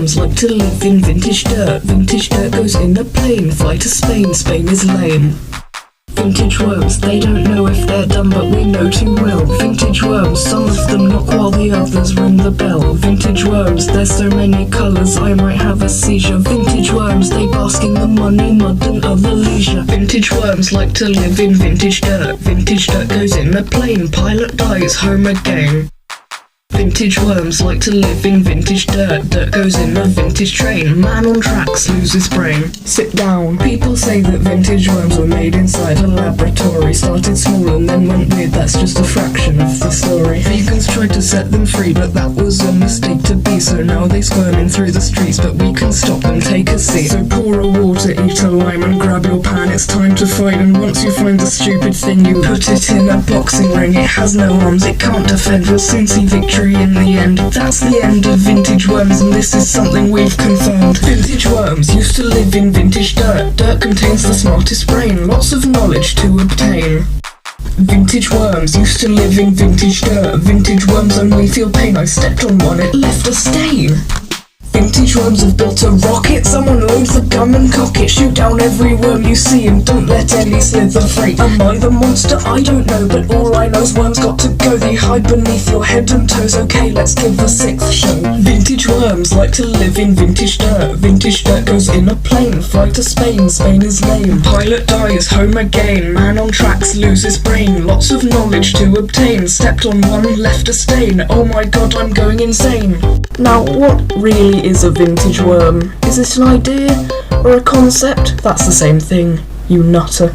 worms like to live in vintage dirt. Vintage dirt goes in a plane, fly to Spain, Spain is lame. Vintage worms, they don't know if they're dumb, but we know too well. Vintage worms, some of them knock while the others ring the bell. Vintage worms, there's so many colours I might have a seizure. Vintage worms, they bask in the money, mud and other leisure. Vintage worms like to live in vintage dirt. Vintage dirt goes in a plane, pilot dies, home again. Vintage worms like to live in vintage dirt. Dirt goes in a vintage train, man on tracks loses brain. Sit down. People say that vintage worms were made inside a laboratory. Started small and then went weird, that's just a fraction of the story. Vegans tried to set them free, but that was a mistake to be. So now they squirming through the streets, but we can stop them, take a seat. So pour a water, eat a lime and grab your pan, it's time to fight. And once you find the stupid thing, you put it in a boxing ring. It has no arms, it can't defend, we'll soon see victory in the end. That's the end of vintage worms, and this is something we've confirmed. Vintage worms used to live in vintage dirt. Dirt contains the smartest brain, lots of knowledge to obtain. Vintage worms used to live in vintage dirt. Vintage worms only feel pain, I stepped on one, it left a stain. Vintage worms have built a rocket, someone loads the gun and cock it. Shoot down every worm you see and don't let any slither free. Am I the monster? I don't know, but all I know's worms got to go. They hide beneath your head and toes. Okay, let's give a sixth show. Vintage worms like to live in vintage dirt. Vintage dirt goes in a plane, fly to Spain, Spain is lame. Pilot dies, home again, man on tracks loses brain. Lots of knowledge to obtain, stepped on one, left a stain. Oh my god, I'm going insane. Now, what really is a vintage worm? Is it an idea or a concept? That's the same thing, you nutter.